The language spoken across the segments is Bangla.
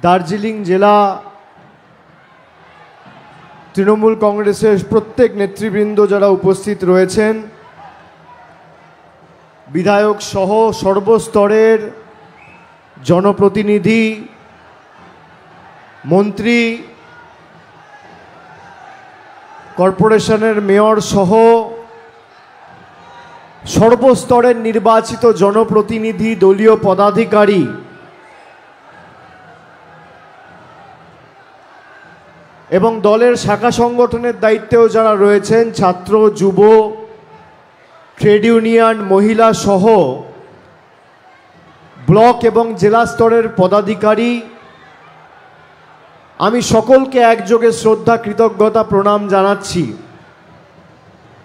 দার্জিলিং জেলা তৃণমূল কংগ্রেসের প্রত্যেক নেতৃবৃন্দ যারা উপস্থিত রয়েছেন, বিধায়ক সহ সর্বস্তরের জনপ্রতিনিধি, মন্ত্রী, কর্পোরেশনের মেয়র সহ সর্বস্তরের নির্বাচিত জনপ্রতিনিধি, দলীয় পদাধিকারী এবং দলের শাখা সংগঠনের দায়িত্বেও যারা রয়েছেন, ছাত্র, যুব, ট্রেড ইউনিয়ন, মহিলা সহ ব্লক এবং জেলা স্তরের পদাধিকারী, আমি সকলকে একযোগে শ্রদ্ধা, কৃতজ্ঞতা, প্রণাম জানাচ্ছি।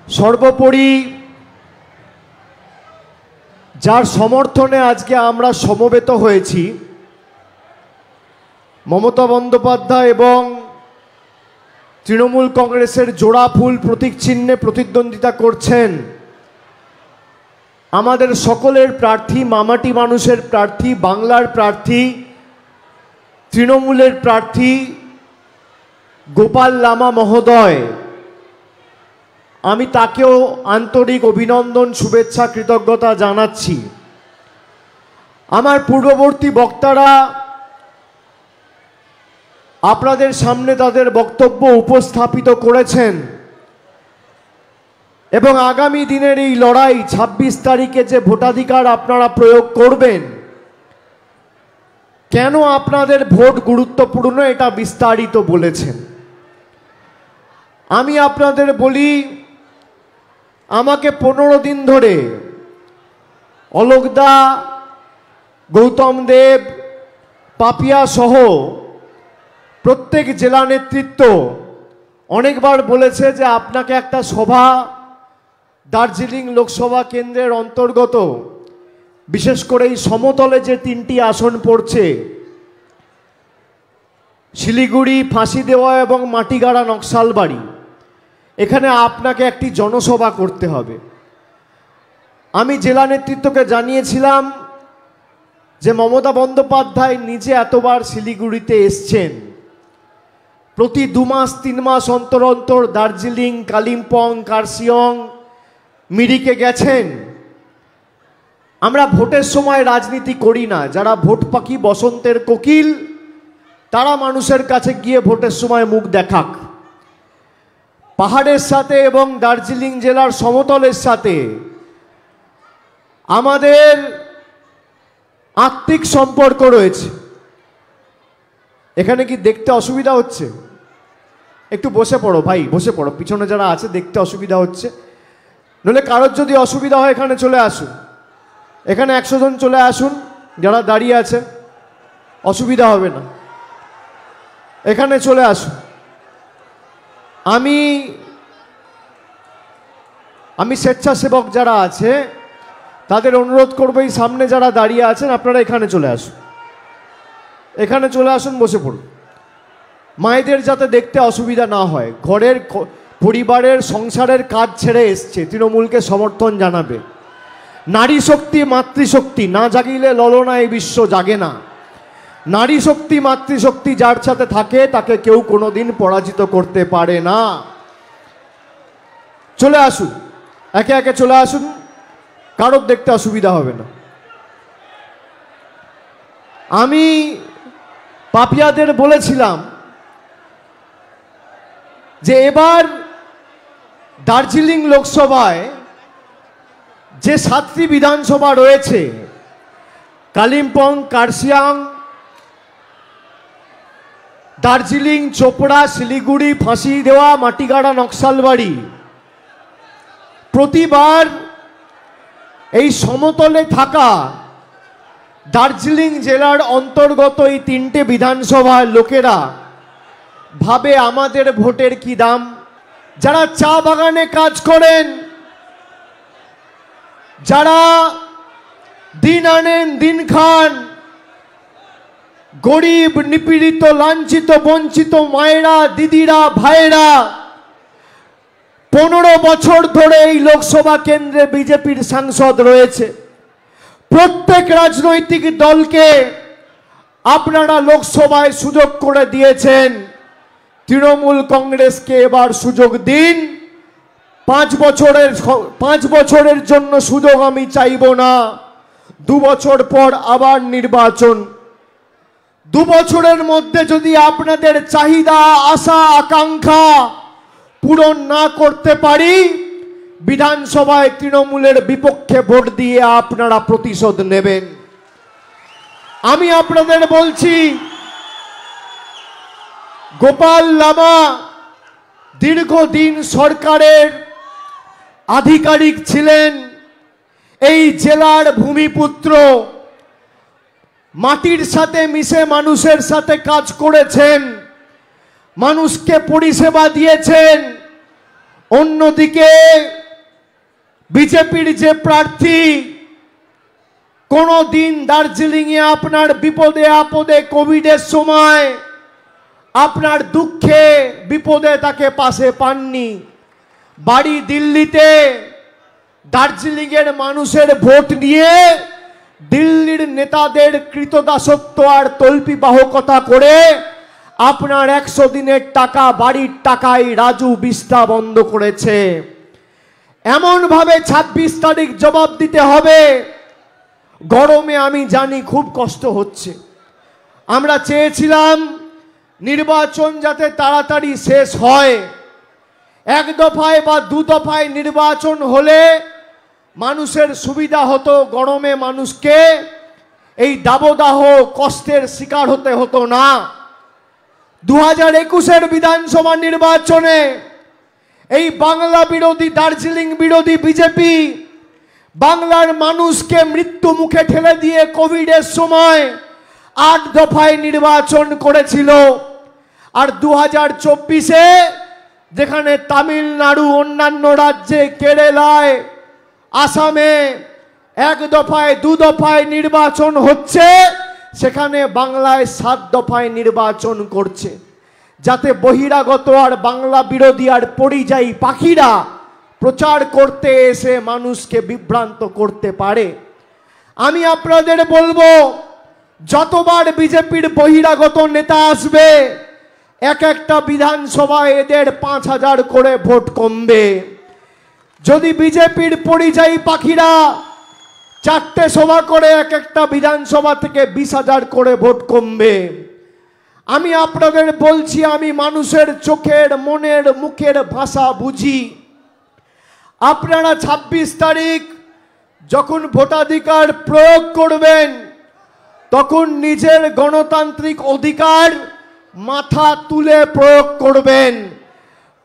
সর্বোপরি যার সমর্থনে আজকে আমরা সমবেত হয়েছি, মমতা বন্দ্যোপাধ্যায় এবং তৃণমূল কংগ্রেসের জোড়া ফুল প্রতীক চিহ্নে প্রতিদ্বন্দ্বিতা করছেন আমাদের সকলের প্রার্থী, মামাটি মানুষের প্রার্থী, বাংলার প্রার্থী, তৃণমূলের প্রার্থী গোপাল লামা মহোদয়। আমি তাকেও আন্তরিক অভিনন্দন, শুভেচ্ছা, কৃতজ্ঞতা জানাচ্ছি। আমার পূর্ববর্তী বক্তারা আপনাদের সামনে তাদের বক্তব্য উপস্থাপিত করেছেন এবং আগামী দিনের এই লড়াই, ২৬ তারিখে যে ভোটাধিকার আপনারা প্রয়োগ করবেন, কেন আপনাদের ভোট গুরুত্বপূর্ণ, এটা বিস্তারিত বলেছেন। আমি আপনাদের বলি, আমাকে ১৫ দিন ধরে অলোকদা, গৌতম দেব, পাপিয়া সহ প্রত্যেক জেলা নেতৃত্ব অনেকবার বলেছে যে আপনাকে একটা সভা দার্জিলিং লোকসভা কেন্দ্রের অন্তর্গত, বিশেষ করে এই সমতলে যে ৩টি আসন পড়ছে, শিলিগুড়ি, ফাঁসিদেওয়া এবং মাটিগাড়া, নকশালবাড়ি, এখানে আপনাকে একটি জনসভা করতে হবে। আমি জেলা নেতৃত্বকে জানিয়েছিলাম যে মমতা বন্দ্যোপাধ্যায় নিজে এতবার শিলিগুড়িতে এসছেন, প্রতি ২ মাস ৩ মাস অন্তর অন্তর দার্জিলিং, কালিম্পং, কার্শিয়ং, মিরিকে গেছেন। আমরা ভোটের সময় রাজনীতি করি না। যারা ভোট পাখি, বসন্তের কোকিল, তারা মানুষের কাছে গিয়ে ভোটের সময় মুখ দেখাক। পাহাড়ের সাথে এবং দার্জিলিং জেলার সমতলের সাথে আমাদের আত্মিক সম্পর্ক রয়েছে। এখানে কি দেখতে অসুবিধা হচ্ছে? একটু বসে পড়ো ভাই, বসে পড়ো। পিছনে যারা আছে দেখতে অসুবিধা হচ্ছে, নইলে কারোর যদি অসুবিধা হয় এখানে চলে আসুন। এখানে ১০০ জন চলে আসুন যারা দাঁড়িয়ে আছে, অসুবিধা হবে না, এখানে চলে আসুন। আমি স্বেচ্ছাসেবক যারা আছে তাদের অনুরোধ করবো, এই সামনে যারা দাঁড়িয়ে আছেন আপনারা এখানে চলে আসুন, এখানে চলে আসুন, বসে পড়ুন। মায়েদের যাতে দেখতে অসুবিধা না হয়, ঘরের পরিবারের সংসারের কাজ ছেড়ে এসছে তৃণমূলকে সমর্থন জানাবে। নারী শক্তি, মাতৃশক্তি না জাগিলে ললনা এই বিশ্ব জাগে না। নারী শক্তি, মাতৃশক্তি যার সাথে থাকে তাকে কেউ কোনোদিন পরাজিত করতে পারে না। চলে আসুন, একে একে চলে আসুন, কারোর দেখতে অসুবিধা হবে না। আমি পাপিয়াদের বলেছিলাম যে এবার দার্জিলিং লোকসভায় যে 7টি বিধানসভা রয়েছে, কালিম্পং, কার্শিয়াং, দার্জিলিং, চোপড়া, শিলিগুড়ি, ফাঁসিদেওয়া, মাটিগাড়া, নকশালবাড়ি, প্রতিবার এই সমতলে থাকা দার্জিলিং জেলার অন্তর্গত এই 3টে বিধানসভার লোকেরা ভাবে আমাদের ভোটের কি দাম। যারা চা বাগানে কাজ করেন, যারা দিন আনেন দিন খান, গরিব, নিপীড়িত, লাঞ্ছিত, বঞ্চিত মায়েরা, দিদিরা, ভাইয়েরা 15 বছর ধরে এই লোকসভা কেন্দ্রে বিজেপির সাংসদ রয়েছে। প্রত্যেক রাজনৈতিক দলকে আপনারা লোকসভায় সুযোগ করে দিয়েছেন, তৃণমূল কংগ্রেসকে এবার সুযোগ দিন। 5 বছরের জন্য সুযোগ আমি চাইব না। 2 বছর পর আবার নির্বাচন। 2 বছরের মধ্যে যদি আপনাদের চাহিদা, আশা, আকাঙ্ক্ষা পূরণ না করতে পারি, বিধানসভায় তৃণমূলের বিপক্ষে ভোট দিয়ে আপনারা প্রতিশোধ নেবেন। আমি আপনাদের বলছি, গোপাল লামা দীর্ঘদিন সরকারের আধিকারিক ছিলেন, এই জেলার ভূমিপুত্র, মাটির সাথে মিশে মানুষের সাথে কাজ করেছেন, মানুষকে পরিষেবা দিয়েছেন। অন্যদিকে বিজেপির যে প্রার্থী, কোনোদিন দার্জিলিংয়ে আপনার বিপদে আপদে, কোভিডের সময় আপনার দুঃখে বিপদে তাকে পাশে পাননি। বাড়ি দিল্লিতে, দার্জিলিংয়ের মানুষের ভোট নিয়ে দিল্লির নেতাদের কৃতদাসত্ব আর তল্পিবাহকতা করে আপনার 100 দিনের টাকা, বাড়ির টাকায় রাজু বিস্তা বন্ধ করেছে। এমনভাবে 26 তারিখ জবাব দিতে হবে। গরমে আমি জানি খুব কষ্ট হচ্ছে। আমরা চেয়েছিলাম নির্বাচন যাতে তাড়াতাড়ি শেষ হয়। 1 দফায় বা 2 দফায় নির্বাচন হলে মানুষের সুবিধা হতো, গরমে মানুষকে এই দাবদাহ কষ্টের শিকার হতে হতো না। 2021-এর বিধানসভা নির্বাচনে এই বাংলা বিরোধী, দার্জিলিং বিরোধী বিজেপি বাংলার মানুষকে মৃত্যু মুখে ঠেলে দিয়ে কোভিডের সময় 8 দফায় নির্বাচন করেছিল। আর 2024-এ যেখানে তামিলনাড়ু, অন্যান্য রাজ্যে, কেরালায়, আসামে 1 দফায় 2 দফায় নির্বাচন হচ্ছে, সেখানে বাংলায় 7 দফায় নির্বাচন করছে, যাতে বহিরাগত আর বাংলা বিরোধী আর পরিযায়ী পাখিরা প্রচার করতে এসে মানুষকে বিভ্রান্ত করতে পারে। আমি আপনাদের বলবো, যতবার বিজেপির বহিরাগত নেতা আসবে, একটা বিধানসভায় এদের 5000 করে ভোট কমবে। যদি বিজেপির পরিযায়ী পাখিরা 4টে সভা করে একটা বিধানসভা থেকে 20,000 করে ভোট কমবে। আমি আপনাদের বলছি, আমি মানুষের চোখের, মনের, মুখের ভাষা বুঝি। আপনারা 26 তারিখ যখন ভোটাধিকার প্রয়োগ করবেন, তখন নিজের গণতান্ত্রিক অধিকার মাথা তুলে প্রয়োগ করবেন।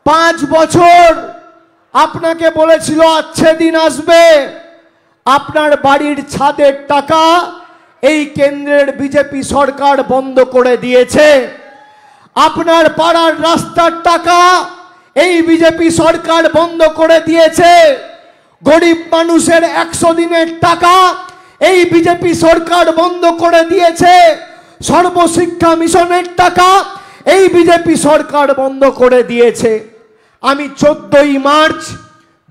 5 বছর আপনাকে বলেছিল আচ্ছে দিন আসবে, আপনার বাড়ির ছাদের টাকা এই কেন্দ্রের বিজেপি সরকার বন্ধ করে দিয়েছে। আপনার পাড়ার রাস্তার টাকা এই বিজেপি সরকার বন্ধ করে দিয়েছে। গরিব মানুষের 100 দিনের টাকা এই বিজেপি সরকার বন্ধ করে দিয়েছে। সর্বশিক্ষা মিশনের টাকা এই বিজেপি সরকার বন্ধ করে দিয়েছে। আমি 14ই মার্চ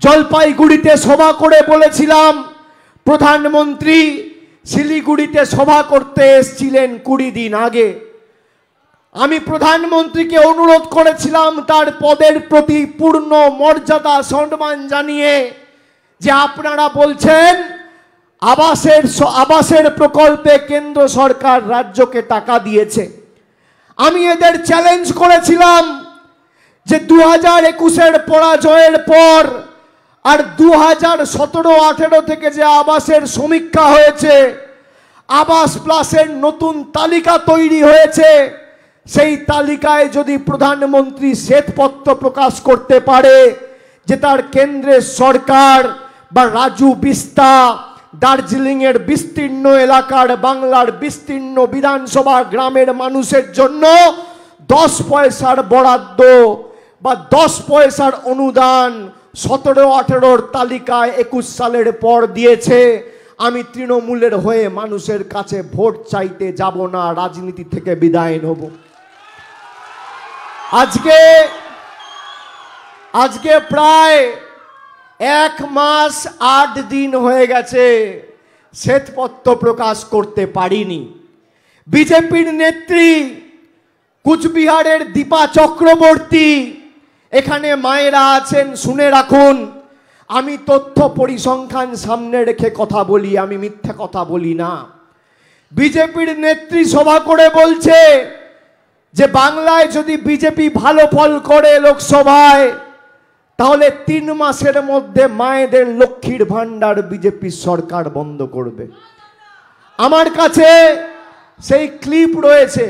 জলপাইগুড়িতে সভা করে বলেছিলাম, প্রধানমন্ত্রী শিলিগুড়িতে সভা করতে এসেছিলেন 20 দিন আগে। আমি প্রধানমন্ত্রীকে অনুরোধ করেছিলাম তার পদের প্রতি পূর্ণ মর্যাদা সম্মান জানিয়ে, যে আপনারা বলছেন আবাসের প্রকল্পে কেন্দ্র সরকার রাজ্যকে টাকা দিয়েছে। আমি এদের চ্যালেঞ্জ করেছিলাম যে 2021-এর পরাজয়ের পর আর 2017-18 থেকে যে আবাসের সমীক্ষা হয়েছে, আবাস প্লাসের নতুন তালিকা তৈরি হয়েছে, সেই তালিকায় যদি প্রধানমন্ত্রী শ্বেতপত্র প্রকাশ করতে পারে যে তার কেন্দ্রের সরকার বা রাজু বিস্তা দার্জিলিংয়ের বিস্তীর্ণ এলাকার, বাংলার বিস্তীর্ণ বিধানসভা গ্রামের মানুষের জন্য 10 পয়সার বরাদ্দ বা 10 পয়সার অনুদান 17-18-র তালিকায় 21 সালের পর দিয়েছে, আমি তৃণমূলের হয়ে মানুষের কাছে ভোট চাইতে যাব না, রাজনীতি থেকে বিদায় নেব। আজকে প্রায় 1 মাস 8 দিন হয়ে গেছে শ্বেতপত্র প্রকাশ করতে পারিনি। বিজেপির নেত্রী কুচবিহারের দীপা চক্রবর্তী, এখানে মায়েরা আছেন, শুনে রাখুন, আমি তথ্য পরিসংখ্যান সামনে রেখে কথা বলি, আমি মিথ্যা কথা বলি না। বিজেপির নেত্রী সভা করে বলছে যে বাংলায় যদি বিজেপি ভালো ফল করে লোকসভায়, তাহলে 3 মাসের মধ্যে মায়েদের লক্ষ্মীর ভান্ডার বিজেপি সরকার বন্ধ করবে। আমার কাছে সেই ক্লিপ রয়েছে,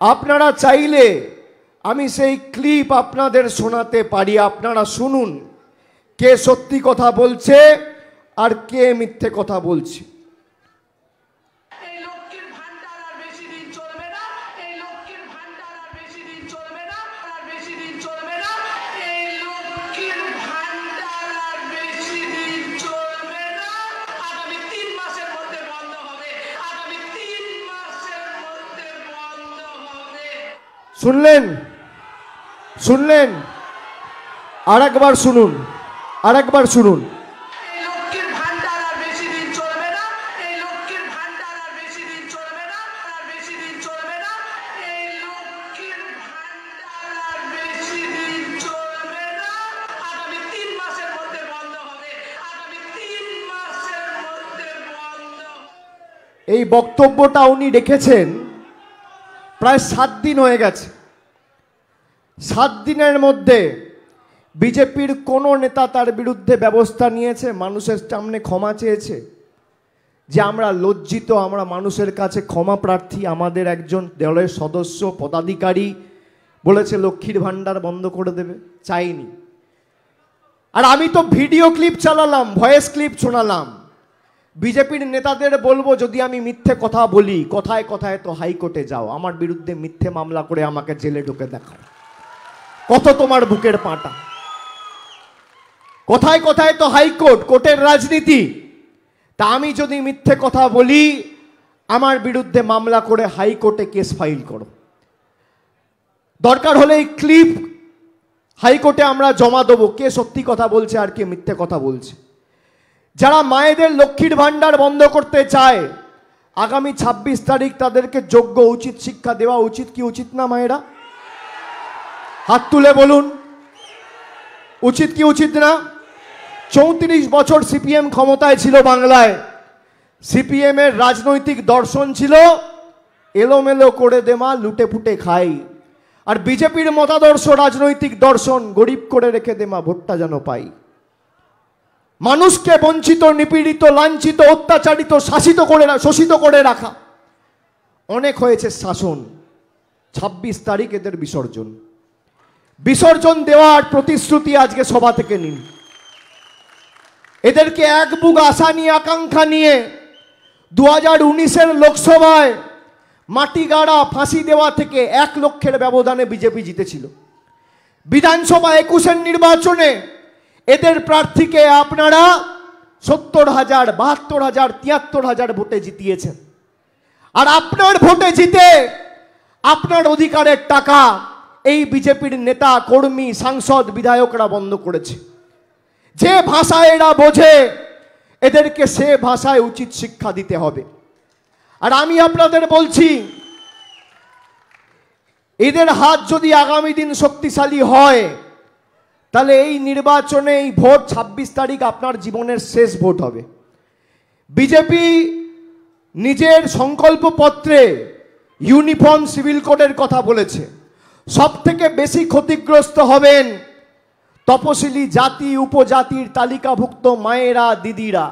আপনারা চাইলে আমি সেই ক্লিপ আপনাদের শোনাতে পারি, আপনারা শুনুন কে সত্যি কথা বলছে আর কে মিথ্যে কথা বলছে। শুনলেন? শুনলেন? আরেকবার শুনুন, আরেকবার শুনুন। এই বক্তব্যটা উনি রেখেছেন প্রায় 7 দিন হয়ে গেছে। 7 দিনের মধ্যে বিজেপির কোনো নেতা তার বিরুদ্ধে ব্যবস্থা নিয়েছে, মানুষের সামনে ক্ষমা চেয়েছে যে আমরা লজ্জিত, আমরা মানুষের কাছে ক্ষমা প্রার্থী, আমাদের একজন দলের সদস্য পদাধিকারী বলেছে লক্ষ্মীর ভান্ডার বন্ধ করে দেবে? চাইনি। আর আমি তো ভিডিও ক্লিপ চালালাম, ভয়েস ক্লিপ শোনালাম। বিজেপির নেতাদের বলবো, যদি আমি মিথ্যে কথা বলি, কথায় কথায় তো হাইকোর্টে যাও, আমার বিরুদ্ধে মিথ্যে মামলা করে আমাকে জেলে ঢুকে দেখাও, কত তোমার বুকের পাটা। কথায় কথায় তো হাইকোর্ট, কোর্টের রাজনীতি। তা আমি যদি মিথ্যে কথা বলি, আমার বিরুদ্ধে মামলা করে হাইকোর্টে কেস ফাইল করো, দরকার হলে এই ক্লিপ হাইকোর্টে আমরা জমা দেবো, কে সত্যি কথা বলছে আর কে মিথ্যে কথা বলছে। যারা মায়েদের লক্ষ্মীর ভান্ডার বন্ধ করতে চায়, আগামী 26 তারিখ তাদেরকে যোগ্য উচিত শিক্ষা দেওয়া উচিত কি উচিত না? মায়েরা হাত তুলে বলুন, উচিত কি উচিত না? 34 বছর সিপিএম ক্ষমতায় ছিল বাংলায়। সিপিএম এর রাজনৈতিক দর্শন ছিল এলোমেলো করে দেমা, লুটে ফুটে খাই। আর বিজেপির মতাদর্শ রাজনৈতিক দর্শন, গরিব করে রেখে দেমা, ভোটটা যেন পাই। মানুষকে বঞ্চিত, নিপীড়িত, লাঞ্ছিত, অত্যাচারিত, শোষিত করে রাখা। অনেক হয়েছে শাসন। 26 তারিখ এদের বিসর্জন। বিসর্জন দেওয়ার প্রতিশ্রুতি আজকে সভা থেকে নিন। এদেরকে এক বুক আশা নিয়ে, আকাঙ্ক্ষা নিয়ে 2019-এর লোকসভায় মাটি গাড়া, ফাঁসি দেওয়া থেকে 1 লক্ষের ব্যবধানে বিজেপি জিতেছিল। বিধানসভা 21-এর নির্বাচনে এদের প্রার্থীকে আপনারা 70,000, 72,000, 73,000 ভোটে জিতিয়েছেন। আর আপনার ভোটে জিতে আপনার অধিকারের টাকা এই বিজেপির নেতা, কর্মী, সাংসদ, বিধায়করা বন্ধ করেছে। যে ভাষায় এরা বোঝে, এদেরকে সে ভাষায় উচিত শিক্ষা দিতে হবে। আর আমি আপনাদের বলছি, এদের হাত যদি আগামী দিন শক্তিশালী হয়, তাহলে এই নির্বাচনে, এই ভোট 26 তারিখ আপনার জীবনের শেষ ভোট হবে। বিজেপি নিজের সংকল্পপত্রে ইউনিফর্ম সিভিল কোডের কথা বলেছে। সব থেকে বেশি ক্ষতিগ্রস্ত হবেন তপশিলি জাতি, উপজাতির তালিকাভুক্ত মায়েরা, দিদিরা,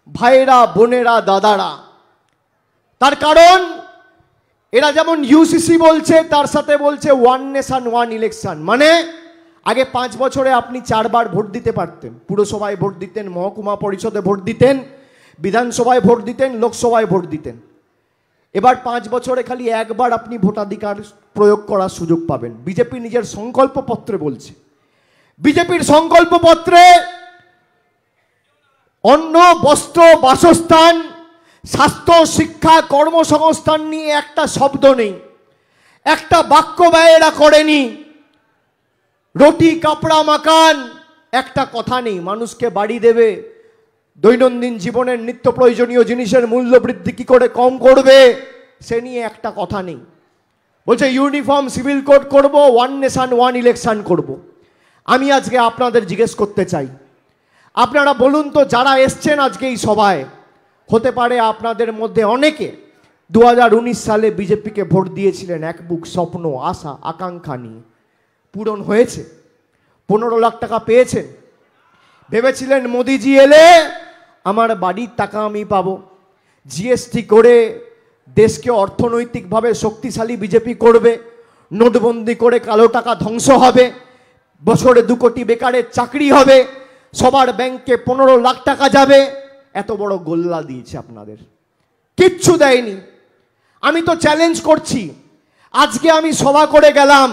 ভাইয়েরা, বোনেরা, দাদারা। তার কারণ এরা যেমন ইউসিসি বলছে, তার সাথে বলছে 1 নেশন 1 ইলেকশন। মানে আগে 5 বছরে আপনি 4 বার ভোট দিতে পারতেন। পুরসভায় ভোট দিতেন, মহকুমা পরিষদে ভোট দিতেন, বিধানসভায় ভোট দিতেন, লোকসভায় ভোট দিতেন। এবার 5 বছরে খালি 1 বার আপনি ভোটাধিকার প্রয়োগ করার সুযোগ পাবেন। বিজেপি নিজের সংকল্পপত্রে বলছে। বিজেপির সংকল্পপত্রে অন্ন, বস্ত্র, বাসস্থান, স্বাস্থ্য, শিক্ষা, কর্মসংস্থান নিয়ে একটা শব্দ নেই, একটা বাক্য ব্যয় এরা করেনি। রুটি, কাপড়া, মাকান, একটা কথা নেই। মানুষকে বাড়ি দেবে, দৈনন্দিন জীবনের নিত্য প্রয়োজনীয় জিনিসের মূল্য বৃদ্ধি কি করে কম করবে, সে নিয়ে একটা কথা নেই। বলছে ইউনিফর্ম সিভিল কোড করব, ওয়ান নেশন ওয়ান ইলেকশন করব। আমি আজকে আপনাদের জিজ্ঞেস করতে চাই, আপনারা বলুন তো, যারা এসছেন আজকে এই সভায়, হতে পারে আপনাদের মধ্যে অনেকে 2019 সালে বিজেপিকে ভোট দিয়েছিলেন এক বুক স্বপ্ন, আশা, আকাঙ্ক্ষা নিয়ে। পূরণ হয়েছে? 15 লাখ টাকা পেয়েছেন? ভেবেছিলেন মোদিজি এলে আমার বাড়ির টাকা আমি পাবো, জিএসটি করে দেশকে অর্থনৈতিকভাবে শক্তিশালী বিজেপি করবে, নোটবন্দি করে কালো টাকা ধ্বংস হবে, বছরে 2 কোটি বেকারের চাকরি হবে, সবার ব্যাংকে 15 লাখ টাকা যাবে। এত বড় গোল্লা দিয়েছে আপনাদের, কিচ্ছু দেয়নি। আমি তো চ্যালেঞ্জ করছি, আজকে আমি সভা করে গেলাম,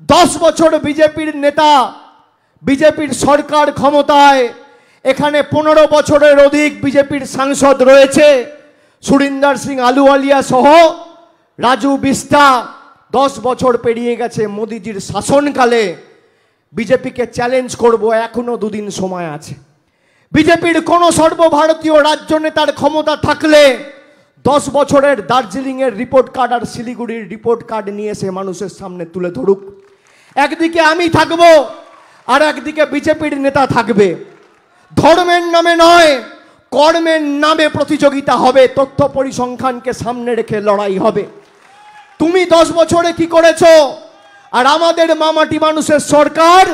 10 বছর বিজেপির নেতা, বিজেপির সরকার ক্ষমতায়, এখানে 15 বছরের অধিক বিজেপির সাংসদ রয়েছে, সুরিন্দর সিং আলুওয়ালিয়া সহ রাজু বিস্টা, 10 বছর পেরিয়ে গেছে মোদিজির শাসনকালে। বিজেপিকে চ্যালেঞ্জ করব, এখনো 2 দিন সময় আছে। বিজেপির কোন সর্বভারতীয় রাজ্য নেতার ক্ষমতা থাকলে 10 বছরের দার্জিলিংয়ের রিপোর্ট কার্ড আর শিলিগুড়ির রিপোর্ট কার্ড নিয়ে এসে মানুষের সামনে তুলে ধরুক। একদিকে আমি থাকব, আর একদিকে বিজেপির নেতা থাকবে। ধর্মের নামে নয়, কর্মের নামে প্রতিযোগিতা হবে, তথ্য পরিসংখ্যানকে সামনে রেখে লড়াই হবে। তুমি 10 বছরে কি করেছো, আর আমাদের মামাটি মানুষের সরকার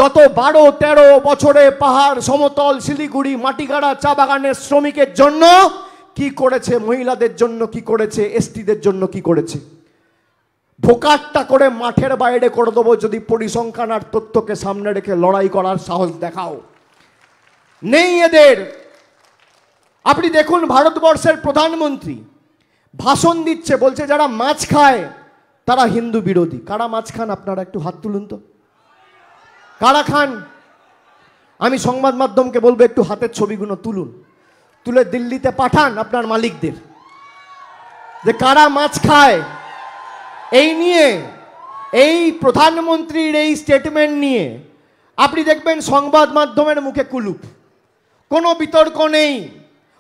গত 12-13 বছরে পাহাড়, সমতল, শিলিগুড়ি, মাটিগাড়া, চা বাগানের শ্রমিকের জন্য কি করেছে, মহিলাদের জন্য কি করেছে, এসটিদের জন্য কি করেছে। ভোকাটটা করে মাঠের বাইরে করে দেবো যদি পরিসংখ্যান আর তথ্যকে সামনে রেখে লড়াই করার সাহস দেখাও। নেই এদের। আপনি দেখুন, ভারতবর্ষের প্রধানমন্ত্রী ভাষণ দিচ্ছে, বলছে যারা মাছ খায় তারা হিন্দু বিরোধী। কারা মাছ খান আপনারা একটু হাত তুলুন তো, কারা খান? আমি সংবাদ মাধ্যমকে বলবো একটু হাতের ছবিগুলো তুলুন, তুলে দিল্লিতে পাঠান আপনার মালিকদের, যে কারা মাছ খায়। এই নিয়ে, এই প্রধানমন্ত্রীর এই স্টেটমেন্ট নিয়ে আপনি দেখবেন সংবাদ মাধ্যমের মুখে কুলুপ, কোনো বিতর্ক নেই,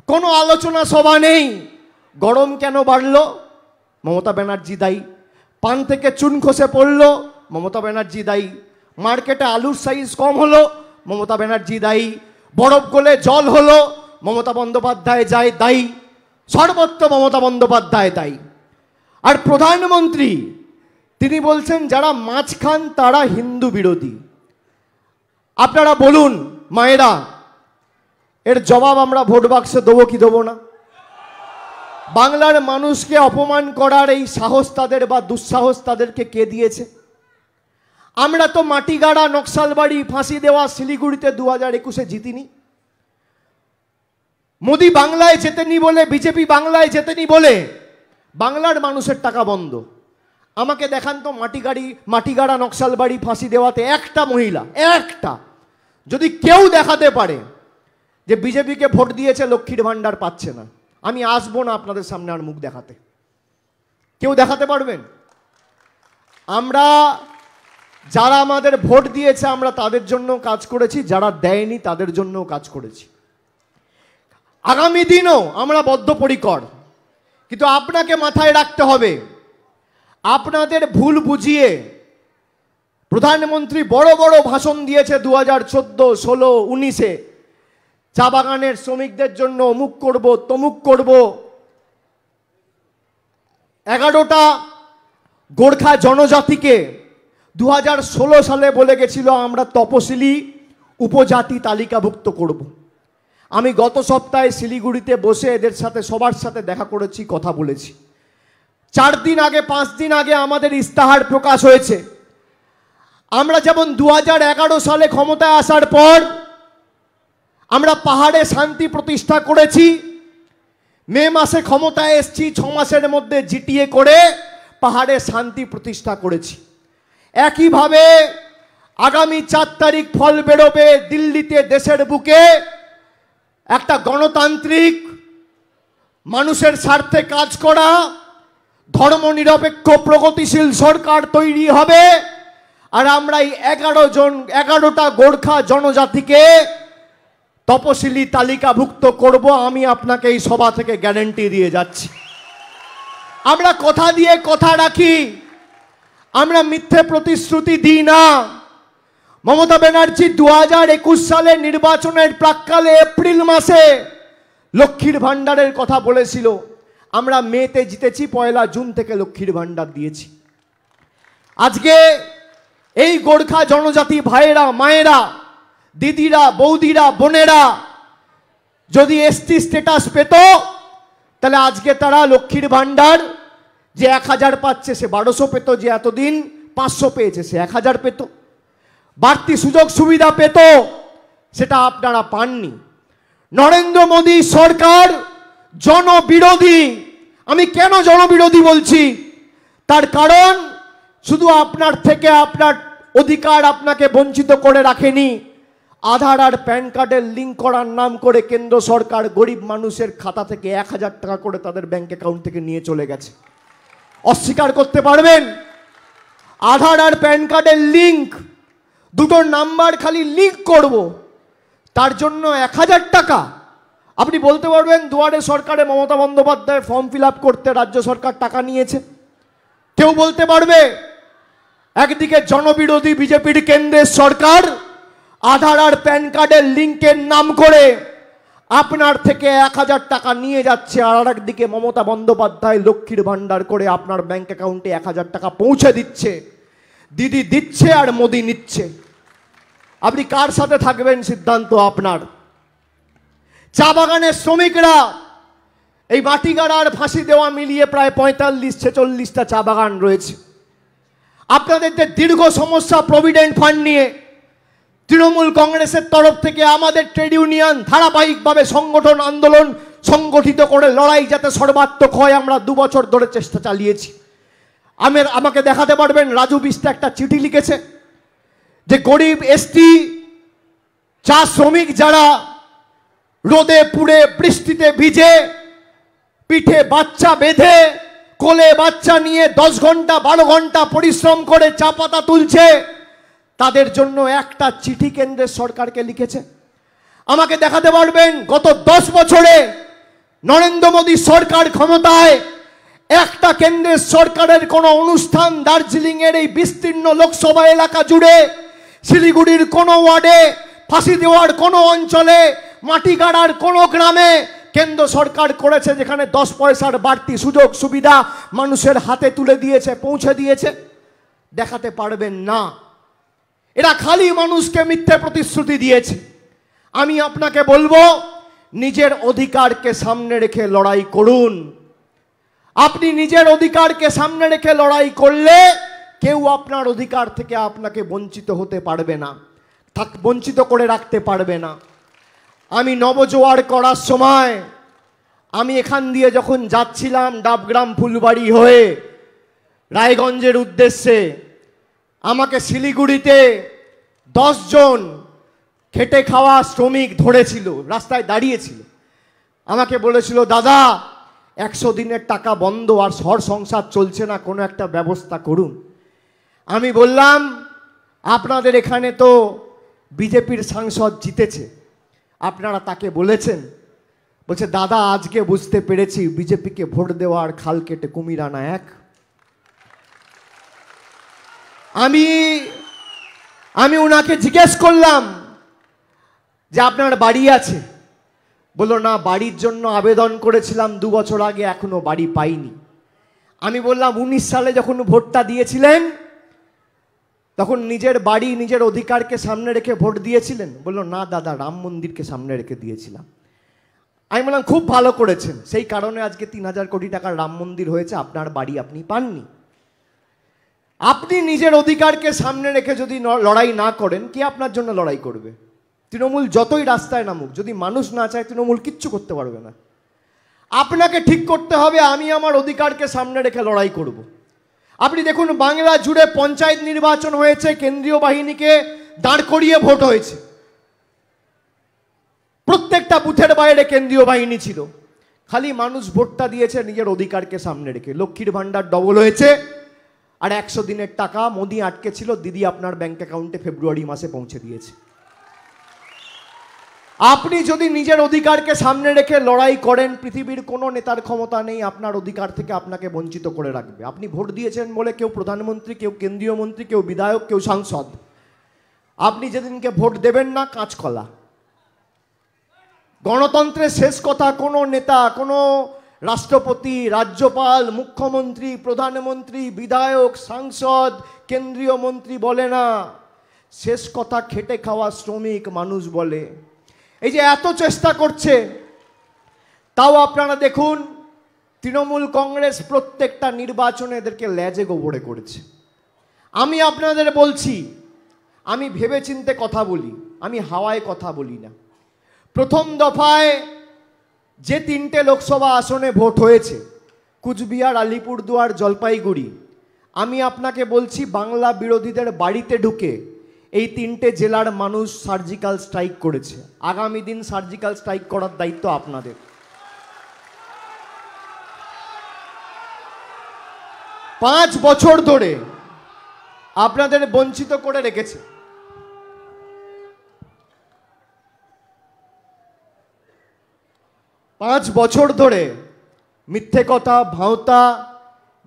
কোনো আলোচনা সভা নেই। গরম কেন বাড়লো? মমতা ব্যানার্জি দায়ী। পান থেকে চুন খসে পড়লো, মমতা ব্যানার্জি দায়ী। মার্কেটে আলুর সাইজ কম হলো, মমতা ব্যানার্জি দায়ী। বরফ গলে জল হলো, মমতা বন্দ্যোপাধ্যায় দায়ী। সর্বত্র মমতা বন্দ্যোপাধ্যায় দায়ী। আর প্রধানমন্ত্রী তিনি বলছেন যারা মাছ খান তারা হিন্দু বিরোধী। আপনারা বলুন মায়েরা, এর জবাব আমরা ভোট বাক্সে দেবো কি দেবো না? বাংলার মানুষকে অপমান করার এই সাহস তাদের বা দুঃসাহস তাদেরকে কে দিয়েছে? আমরা তো মাটিগাড়া, নকশালবাড়ি, ফাঁসি দেওয়া, শিলিগুড়িতে 2021-এ জিতিনি। মোদি বাংলায় জেতেনি বলে, বিজেপি বাংলায় জেতেনি বলে বাংলার মানুষের টাকা বন্ধ। আমাকে দেখান তো মাটিগাড়া, নকশালবাড়ি, ফাঁসি দেওয়াতে একটা মহিলা, একটা, যদি কেউ দেখাতে পারে যে বিজেপিকে ভোট দিয়েছে লক্ষ্মীর ভান্ডার পাচ্ছে না। আমি আসবো না আপনাদের সামনে আর মুখ দেখাতে। কেউ দেখাতে পারবেন? আমরা যারা আমাদের ভোট দিয়েছে আমরা তাদের জন্য কাজ করেছি, যারা দেয়নি তাদের জন্য কাজ করেছি। আগামী দিনও আমরা বদ্ধপরিকর। কিন্তু আপনাকে মাথায় রাখতে হবে, আপনাদের ভুল বুঝিয়ে প্রধানমন্ত্রী বড় বড় ভাষণ দিয়েছে 2014, 16, 19-এ, চা বাগানের শ্রমিকদের জন্য অমুক করব, তমুক করব। 11টা গোর্খা জনজাতিকে 2016 সালে বলে গেছিল আমরা তপশিলি উপজাতি তালিকাভুক্ত করব। আমি গত সপ্তাহে শিলিগুড়িতে বসে এদের সাথে সবার সাথে দেখা করেছি, কথা বলেছি। 4 দিন আগে, 5 দিন আগে আমাদের ইস্তাহার প্রকাশ হয়েছে। আমরা যেমন 2011 সালে ক্ষমতায় আসার পর আমরা পাহাড়ে শান্তি প্রতিষ্ঠা করেছি, মে মাসে ক্ষমতায় এসেছি, 6 মাসের মধ্যে জিটিএ করে পাহাড়ে শান্তি প্রতিষ্ঠা করেছি। একইভাবে আগামী 4 তারিখ ফল বেরোবে দিল্লিতে, দেশের বুকে একটা গণতান্ত্রিক, মানুষের স্বার্থে কাজ করা, ধর্মনিরপেক্ষ প্রগতিশীল সরকার তৈরি হবে। আর আমরা এই 11টা গোর্খা জনজাতিকে তপশিলি তালিকাভুক্ত করব। আমি আপনাকে এই সভা থেকে গ্যারান্টি দিয়ে যাচ্ছি। আমরা কথা দিয়ে কথা রাখি, আমরা মিথ্যে প্রতিশ্রুতি দিই না। মমতা ব্যানার্জি 2021 সালের নির্বাচনের প্রাক্কালে এপ্রিল মাসে লক্ষ্মীর ভাণ্ডারের কথা বলেছিল। আমরা মেতে জিতেছি, 1 জুন থেকে লক্ষ্মীর ভাণ্ডার দিয়েছি। আজকে এই গোর্খা জনজাতি ভাইয়েরা, মায়েরা, দিদিরা, বৌদিরা, বোনেরা যদি এসটি স্ট্যাটাস পেত, তাহলে আজকে তারা লক্ষ্মীর ভাণ্ডার যে 1000 পাচ্ছে সে 1200 পেত, যে এতদিন 500 পেয়েছে সে 1000 পেত, বাড়তি সুযোগ সুবিধা পেত, সেটা আপনারা পাননি। নরেন্দ্র মোদী সরকার জনবিরোধী। আমি কেন জনবিরোধী বলছি? তার কারণ শুধু আপনার থেকে আপনার অধিকার আপনাকে বঞ্চিত করে রাখেনি, আধার আর প্যান কার্ডের লিঙ্ক করার নাম করে কেন্দ্র সরকার গরিব মানুষের খাতা থেকে 1000 টাকা করে তাদের ব্যাংক অ্যাকাউন্ট থেকে নিয়ে চলে গেছে। অস্বীকার করতে পারবেন? আধার আর প্যান কার্ডের লিঙ্ক, দুটো নাম্বার খালি লিঙ্ক করব, তার জন্য 1000 টাকা। আপনি বলতে পারবেন দুয়ারে সরকারে Mamata Bandyopadhyay form fill up করতে রাজ্য সরকার টাকা নিয়েছে? কেউ বলতে পারবে? একদিকে জনবিরোধী বিজেপির কেন্দ্রের সরকার আধার আর প্যান কার্ডের লিঙ্কের নাম করে আপনার থেকে 1000 টাকা নিয়ে যাচ্ছে, আর একদিকে মমতা বন্দ্যোপাধ্যায় লক্ষ্মীর ভাণ্ডার করে আপনার ব্যাংক অ্যাকাউন্টে 1000 টাকা পৌঁছে দিচ্ছে। দিদি দিচ্ছে আর মোদি নিচ্ছে। আপনি কার সাথে থাকবেন সিদ্ধান্ত আপনার। চা বাগানের শ্রমিকরা, এই মাটিগাড়া আর ফাঁসি দেওয়া মিলিয়ে প্রায় 45-46টা চা বাগান রয়েছে। আপনাদের যে দীর্ঘ সমস্যা প্রভিডেন্ট ফান্ড নিয়ে, তৃণমূল কংগ্রেসের তরফ থেকে আমাদের ট্রেড ইউনিয়ন ধারাবাহিকভাবে সংগঠন আন্দোলন সংগঠিত করে লড়াই যাতে সর্বাত্মক হয়, আমরা 2 বছর ধরে চেষ্টা চালিয়েছি। আমাকে দেখাতে পারবেন রাজু বিস্তা একটা চিঠি লিখেছে যে গরিব এসটি চা শ্রমিক যারা রোদে পুড়ে বৃষ্টিতে ভিজে পিঠে বাচ্চা বেঁধে কোলে বাচ্চা নিয়ে 10 ঘন্টা 12 ঘন্টা পরিশ্রম করে চা পাতা তুলছে, তাদের জন্য একটা চিঠি কেন্দ্রের সরকারকে লিখেছে? আমাকে দেখাতে পারবেন গত 10 বছরে নরেন্দ্র মোদী সরকার ক্ষমতায় একটা কেন্দ্রের সরকারের কোনো অনুষ্ঠান দার্জিলিং এর এই বিস্তীর্ণ লোকসভা এলাকা জুড়ে, শিলিগুড়ির কোনো ওয়ার্ডে, ফাঁসি দেওয়ার কোনো অঞ্চলে, মাটিগাড়ার কোনো গ্রামে কেন্দ্র সরকার করেছে যেখানে 10 পয়সার বাড়তি সুযোগ সুবিধা মানুষের হাতে তুলে দিয়েছে, পৌঁছে দিয়েছে? দেখাতে পারবেন না। এরা খালি মানুষকে মিথ্যে প্রতিশ্রুতি দিয়েছে। আমি আপনাকে বলবো, নিজের অধিকারকে সামনে রেখে লড়াই করুন। আপনি নিজের অধিকারকে সামনে রেখে লড়াই করলে কেউ আপনার অধিকার থেকে আপনাকে বঞ্চিত হতে পারবে না, বঞ্চিত করে রাখতে পারবে না। আমি নবজোয়ার করার সময় আমি এখান দিয়ে যখন যাচ্ছিলাম ডাবগ্রাম ফুলবাড়ি হয়ে রায়গঞ্জের উদ্দেশ্যে, আমাকে শিলিগুড়িতে 10 জন খেটে খাওয়া শ্রমিক ধরেছিল, রাস্তায় দাঁড়িয়েছিল। আমাকে বলেছিল, দাদা 100 দিনের টাকা বন্ধ, আর ঘর সংসার চলছে না, কোনো একটা ব্যবস্থা করুন। আমি বললাম, আপনাদের এখানে তো বিজেপির সাংসদ জিতেছে, আপনারা তাকে বলেছেন? বলছে, দাদা আজকে বুঝতে পেরেছি বিজেপিকে ভোট দেওয়ার খাল কেটে কুমির আনা এক। আমি ওনাকে জিজ্ঞেস করলাম যে আপনার বাড়ি আছে? বললো, না, বাড়ির জন্য আবেদন করেছিলাম 2 বছর আগে, এখনো বাড়ি পাইনি। আমি বললাম, 19 সালে যখন ভোটটা দিয়েছিলেন তখন নিজের বাড়ি নিজের অধিকারকে সামনে রেখে ভোট দিয়েছিলেন? বললো, না দাদা, রাম মন্দিরকে সামনে রেখে দিয়েছিলাম। আমি বললাম, খুব ভালো করেছেন, সেই কারণে আজকে 3000 কোটি টাকার রাম মন্দির হয়েছে, আপনার বাড়ি আপনি পাননি। আপনি নিজের অধিকারকে সামনে রেখে যদি লড়াই না করেন, কে আপনার জন্য লড়াই করবে? তৃণমূল যতই রাস্তায় নামুক, যদি মানুষ না চায় তৃণমূল কিচ্ছু করতে পারবে না। আপনাকে ঠিক করতে হবে, আমি আমার অধিকারকে সামনে রেখে লড়াই করব। আপনি দেখুন, বাংলা জুড়ে পঞ্চায়েত নির্বাচন হয়েছে, কেন্দ্রীয় বাহিনীকে দাঁড় করিয়ে ভোট হয়েছে, প্রত্যেকটা বুথের বাইরে কেন্দ্রীয় বাহিনী ছিল, খালি মানুষ ভোটটা দিয়েছে নিজের অধিকারকে সামনে রেখে। লক্ষ্মীর ভাণ্ডার ডবল হয়েছে, আর 100 দিনের টাকা মোদি আটকে ছিল, দিদি আপনার ব্যাংক অ্যাকাউন্টে ফেব্রুয়ারি মাসে পৌঁছে দিয়েছে। আপনি যদি নিজের অধিকারকে সামনে রেখে লড়াই করেন, পৃথিবীর কোনো নেতার ক্ষমতা নেই আপনার অধিকার থেকে আপনাকে বঞ্চিত করে রাখবে। আপনি ভোট দিয়েছেন বলে কেউ প্রধানমন্ত্রী, কেউ কেন্দ্রীয় মন্ত্রী, কেউ বিধায়ক, কেউ সাংসদ। আপনি যেদিনকে ভোট দেবেন না, কাঁচকলা। গণতন্ত্রের শেষ কথা কোনো নেতা, কোনো রাষ্ট্রপতি, রাজ্যপাল, মুখ্যমন্ত্রী, প্রধানমন্ত্রী, বিধায়ক, সাংসদ, কেন্দ্রীয় মন্ত্রী বলে না। শেষ কথা খেটে খাওয়া শ্রমিক মানুষ বলে। এই যে এত চেষ্টা করছে, তাও আপনারা দেখুন তৃণমূল কংগ্রেস প্রত্যেকটা নির্বাচনে এদেরকে লেজে গোবরে করেছে। আমি আপনাদের বলছি, আমি ভেবেচিন্তে কথা বলি, আমি হাওয়ায় কথা বলি না। প্রথম দফায় যে 3টে লোকসভা আসনে ভোট হয়েছে, কুচবিহার, আলিপুরদুয়ার, জলপাইগুড়ি, আমি আপনাকে বলছি বাংলা বিরোধীদের বাড়িতে ঢুকে এই 3টে জেলার মানুষ সার্জিক্যাল স্ট্রাইক করেছে। আগামী দিন সার্জিক্যাল স্ট্রাইক করার দায়িত্ব আপনাদের। 5 বছর ধরে আপনাদের বঞ্চিত করে রেখেছে। 5 বছর ধরে মিথ্যে কথা, ভাওতা,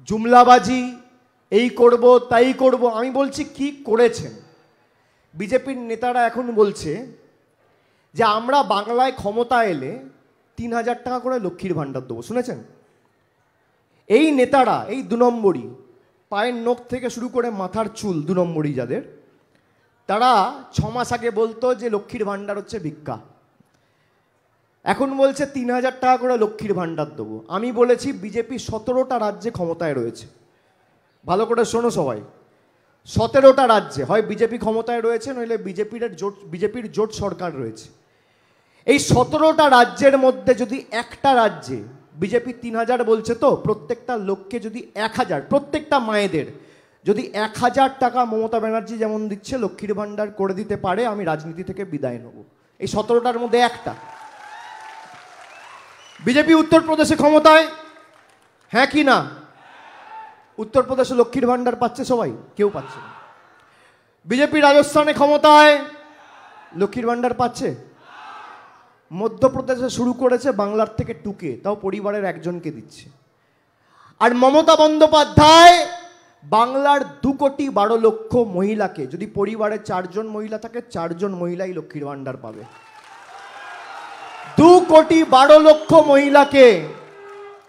জুমলাবাজি, এই করব তাই করব। আমি বলছি কি করেছেন? বিজেপির নেতারা এখন বলছে যে আমরা বাংলায় ক্ষমতা এলে 3000 টাকা করে লক্ষ্মীর ভাণ্ডার দেবো। শুনেছেন? এই নেতারা, এই 2 নম্বরই, পায়ের নখ থেকে শুরু করে মাথার চুল 2 নম্বরই যাদের, তারা 6 মাস আগে বলতো যে লক্ষ্মীর ভাণ্ডার হচ্ছে ভিক্ষা। এখন বলছে 3000 টাকা করে লক্ষ্মীর ভাণ্ডার দেবো। আমি বলেছি বিজেপি 17টা রাজ্যে ক্ষমতায় রয়েছে। ভালো করে শোনো সবাই, 17টা রাজ্যে হয় বিজেপি ক্ষমতায় রয়েছে, নইলে বিজেপির জোট সরকার রয়েছে। এই 17টা রাজ্যের মধ্যে যদি একটা রাজ্যে বিজেপি 3000 বলছে, তো প্রত্যেকটা লোককে যদি 1000, প্রত্যেকটা মায়েদের যদি 1000 টাকা মমতা ব্যানার্জি যেমন দিচ্ছে লক্ষ্মীর ভাণ্ডার করে দিতে পারে, আমি রাজনীতি থেকে বিদায় নেব। এই 17টার মধ্যে একটা। বিজেপি উত্তরপ্রদেশে ক্ষমতায়, হ্যাঁ কি না? উত্তরপ্রদেশে লক্ষ্মীর ভাণ্ডার পাচ্ছে সবাই? কেউ পাচ্ছে না। বিজেপি রাজস্থানে ক্ষমতায়, লক্ষ্মীর ভাণ্ডার পাচ্ছে? মধ্যপ্রদেশে শুরু করেছে বাংলার থেকে টুকে, তাও পরিবারের একজনকে দিচ্ছে। আর মমতা বন্দ্যোপাধ্যায় বাংলার 2,12,00,000 মহিলাকে, যদি পরিবারে 4 জন মহিলা থাকে, 4 জন মহিলাই লক্ষ্মীর ভাণ্ডার পাবে। 2,12,00,000 মহিলাকে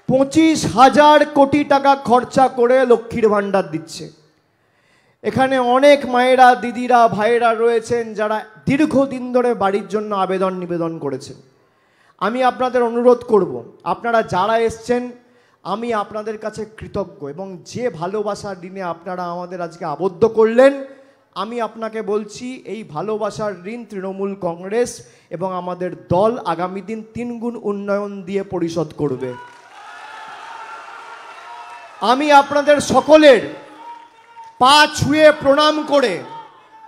25,000 কোটি টাকা খরচা করে লক্ষ্মীর ভাণ্ডার দিচ্ছে। এখানে অনেক মায়েরা, দিদিরা, ভাইয়েরা রয়েছেন যারা দীর্ঘদিন ধরে বাড়ির জন্য আবেদন নিবেদন করেছেন। আমি আপনাদের অনুরোধ করব, আপনারা যারা এসছেন, আমি আপনাদের কাছে কৃতজ্ঞ, এবং যে ভালোবাসার ঋণে আপনারা আমাদের আজকে আবদ্ধ করলেন, আমি আপনাকে বলছি এই ভালোবাসার ঋণ তৃণমূল কংগ্রেস এবং আমাদের দল আগামী দিন 3 গুণ উন্নয়ন দিয়ে পরিশোধ করবে। আমি আপনাদের সকলের পা ছুঁয়ে প্রণাম করে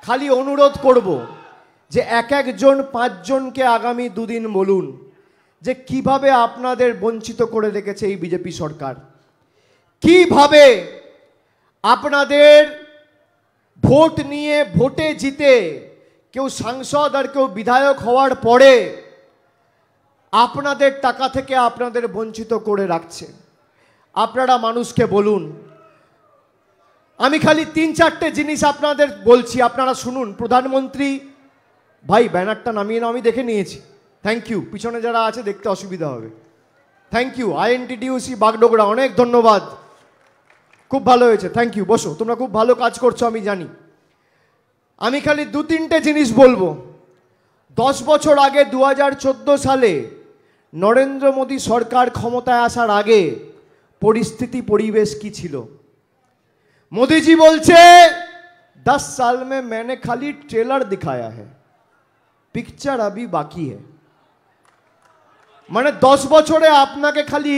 খালি অনুরোধ করব যে একজন 5 জনকে আগামী 2 দিন বলুন যে কিভাবে আপনাদের বঞ্চিত করে রেখেছে এই বিজেপি সরকার, কিভাবে আপনাদের ভোট নিয়ে, ভোটে জিতে কেউ সাংসদ আর কেউ বিধায়ক হওয়ার পরে আপনাদের টাকা থেকে আপনাদের বঞ্চিত করে রাখছে। আপনারা মানুষকে বলুন। আমি খালি 3-4টে জিনিস আপনাদের বলছি, আপনারা শুনুন। প্রধানমন্ত্রী, ভাই ব্যানারটা নামিয়ে নাও, আমি দেখে নিয়েছি, থ্যাংক ইউ। পিছনে যারা আছে দেখতে অসুবিধা হবে, থ্যাংক ইউ। INTTUC বাগডোগরা, অনেক ধন্যবাদ, খুব ভালো হয়েছে, থ্যাংক ইউ। বসো, তোমরা খুব ভালো কাজ করছো আমি জানি। আমি খালি 2-3টে জিনিস বলবো। 10 বছর আগে 2014 সালে নরেন্দ্র মোদী সরকার ক্ষমতায় আসার আগে পরিস্থিতি, পরিবেশ কি ছিল? मोदी जी बोलছে 10 साल में मैंने खाली ट्रेलर दिखाया है, पिक्चर अभी बाकी है। মানে 10 বছরে আপনাকে খালি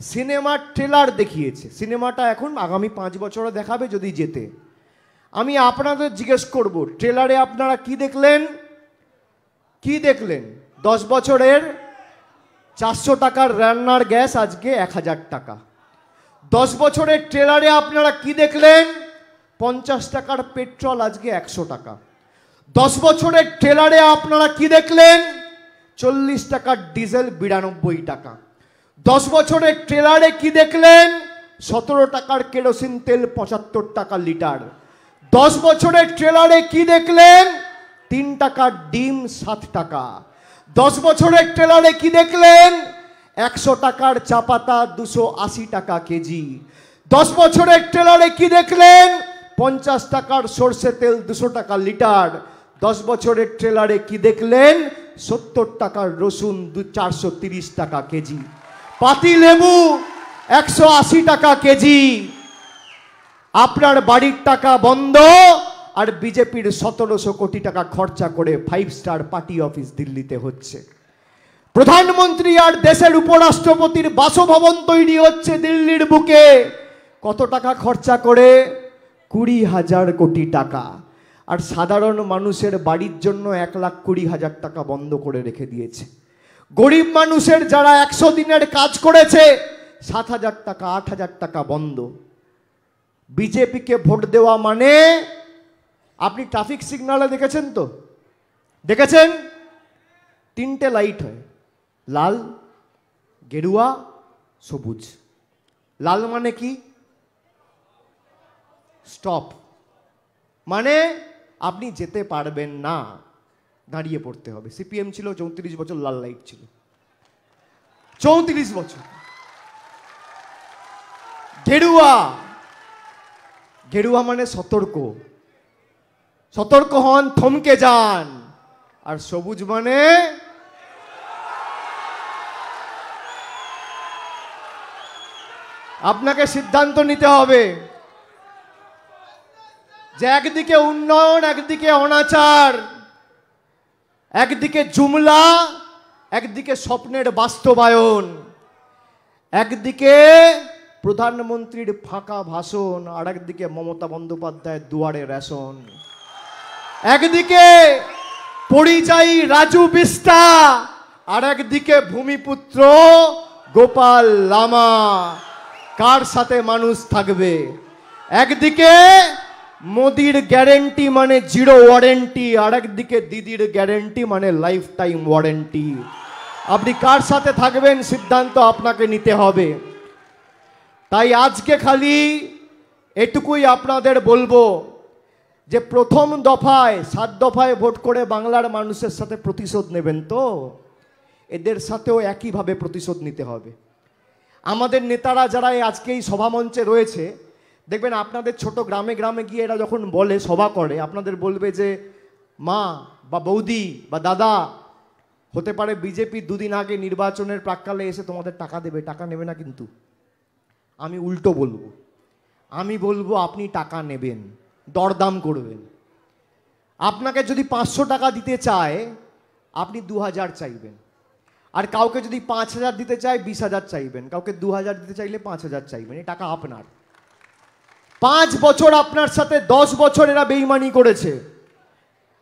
সিনেমার ট্রেলার দেখিয়েছে, সিনেমাটা এখন আগামী 5 বছরে দেখাবে যদি যেতে। আমি আপনাদের জিজ্ঞেস করব, ট্রেলারে আপনারা কি দেখলেন? কি দেখলেন? 10 বছরের 400 টাকার রান্নার গ্যাস আজকে 1000 টাকা। 10 বছরের ট্রেলারে আপনারা কি দেখলেন? 50 টাকার পেট্রোল আজকে 100 টাকা। 10 বছরের ট্রেলারে আপনারা কি দেখলেন? 40 টাকার ডিজেল 92 টাকা। 10 বছরের ট্রেলারে কি দেখলেন? 17 টাকার কেরোসিন তেল 75 টাকা লিটার। 10 বছরের ট্রেলারে কি দেখলেন? 3 টাকার ডিম 7 টাকা। 10 বছরের ট্রেলারে কি দেখলেন? 100 টাকার চা পাতা 280 টাকা কেজি। 10 বছরের ট্রেলারে কি দেখলেন? 50 টাকার সরষে তেল 200 টাকা লিটার। 10 বছরের ট্রেলারে কি দেখলেন? 70 টাকার রসুন 430 টাকা কেজি। পাতি লেবু 180 টাকা কেজি। আপনার বাড়ির টাকা বন্ধ, আর বিজেপির 1700 কোটি টাকা খরচা করে 5 স্টার পার্টি অফিস দিল্লিতে হচ্ছে। প্রধানমন্ত্রী আর দেশের উপরাষ্ট্রপতির বাসভবন তৈরি হচ্ছে দিল্লির বুকে। কত টাকা খরচা করে? 20,000 কোটি টাকা। আর সাধারণ মানুষের বাড়ির জন্য 1,20,000 টাকা বন্ধ করে রেখে দিয়েছে। গরিব মানুষের যারা 100 দিনের কাজ করেছে 7,000 টাকা 8,000 টাকা বন্ধ। বিজেপিকে ভোট দেওয়া মানে, আপনি ট্রাফিক সিগন্যালে দেখেছেন তো? দেখেছেন? 3টে লাইট হয়, লাল, গেরুয়া, সবুজ। লাল মানে কি? স্টপ, মানে আপনি যেতে পারবেন না, দাঁড়িয়ে পড়তে হবে। সিপিএম ছিল 34 বছর, লাল লাইট ছিল 34 বছর। গেরুয়া, গেরুয়া মানে সতর্ক, সতর্ক হন, থমকে যান। আর সবুজ মানে আপনাকে সিদ্ধান্ত নিতে হবে যে একদিকে উন্নয়ন, একদিকে অনাচার, একদিকে জুমলা, একদিকে স্বপ্নের বাস্তবায়ন, একদিকে প্রধানমন্ত্রীর ফাঁকা ভাষণ, আর একদিকে মমতা বন্দ্যোপাধ্যায়ের দুয়ারে রেশন, একদিকে পরিযায়ী রাজু বিস্টা, আর একদিকে ভূমিপুত্র গোপাল লামা। কার সাথে মানুষ থাকবে? একদিকে মোদির গ্যারেন্টি মানে জিরো ওয়ারেন্টি, আর একদিকে দিদির গ্যারেন্টি মানে লাইফ টাইম ওয়ারেন্টি। আপনি কার সাথে থাকবেন সিদ্ধান্ত আপনাকে নিতে হবে। তাই আজকে খালি এটুকুই আপনাদের বলবো যে প্রথম দফায় 7 দফায় ভোট করে বাংলার মানুষের সাথে প্রতিশোধ নেবেন তো, এদের সাথেও একইভাবে প্রতিশোধ নিতে হবে। আমাদের নেতারা যারা আজকে এই সভামঞ্চে রয়েছে, দেখবেন আপনাদের ছোট গ্রামে গ্রামে গিয়ে এরা যখন বলে, সভা করে, আপনাদের বলবে যে মা বা বৌদি বা দাদা, হতে পারে বিজেপি 2 দিন আগে নির্বাচনের প্রাক্কালে এসে তোমাদের টাকা দেবে, টাকা নেবে না কিন্তু। আমি উল্টো বলবো, আমি বলবো আপনি টাকা নেবেন, দরদাম করবেন। আপনাকে যদি 500 টাকা দিতে চায়, আপনি 2000 চাইবেন। আর কাউকে যদি 5000 দিতে চায় 20,000 চাইবেন, কাউকে 2000 দিতে চাইলে 5000 চাইবেন। এই টাকা আপনার। 5 বছর আপনার সাথে 10 বছর এরা বেইমানি করেছে।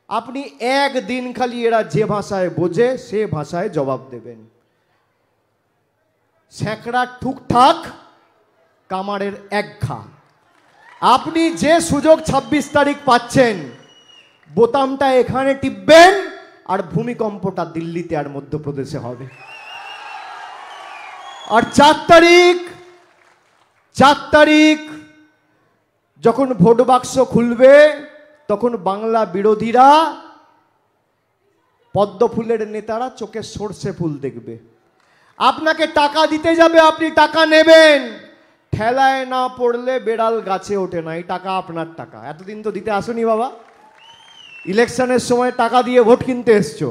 আপনি একদিন খালি এরা যে ভাষায় বোঝে সে ভাষায় জবাব দেবেন। স্যাঁকড়া ঠুকঠাক, কামারের এক ঘা। আপনি যে সুযোগ 26 তারিখ পাচ্ছেন, বোতামটা এখানে টিপবেন, আর ভূমিকম্পটা দিল্লিতে আর মধ্যপ্রদেশে হবে। আর 4 তারিখ যখন ভোট বাক্স খুলবে, তখন বাংলা বিরোধীরা, পদ্ম ফুলের নেতারা চোখে সর্ষে ফুল দেখবে। আপনাকে টাকা দিতে যাবে, আপনি টাকা নেবেন। ঠেলায় না পড়লে বেড়াল গাছে ওঠে না। এই টাকা আপনার টাকা। এতদিন তো দিতে আসুনি বাবা, ইলেকশনের সময় টাকা দিয়ে ভোট কিনতে এসছো,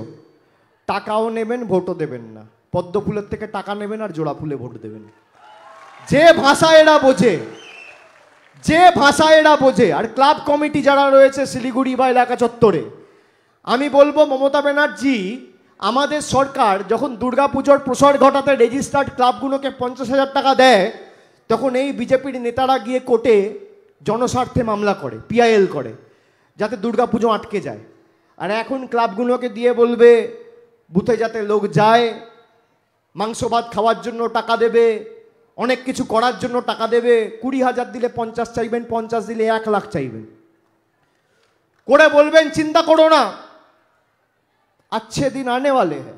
টাকাও নেবেন, ভোটও দেবেন না। পদ্ম ফুলের থেকে টাকা নেবেন আর জোড়া ফুলে ভোট দেবেন। যে ভাষা এরা বোঝে, যে ভাষা এরা বোঝে। আর ক্লাব কমিটি যারা রয়েছে শিলিগুড়ি বা এলাকা চত্বরে, আমি বলবো মমতা ব্যানার্জি, আমাদের সরকার যখন দুর্গাপুজোর প্রসার ঘটাতে রেজিস্টার্ড ক্লাবগুলোকে 50,000 টাকা দেয়, তখন এই বিজেপির নেতারা গিয়ে কোর্টে জনস্বার্থে মামলা করে, পিআইএল করে, যাতে দুর্গাপুজো আটকে যায়। আর এখন ক্লাবগুলোকে দিয়ে বলবে বুথে যাতে লোক যায়, মাংস ভাত খাওয়ার জন্য টাকা দেবে, অনেক কিছু করার জন্য টাকা দেবে। 20,000 দিলে 50 চাইবেন, 50 দিলে 1 লাখ চাইবেন। করে বলবেন চিন্তা করো না, अच्छे दिन आने वाले हैं।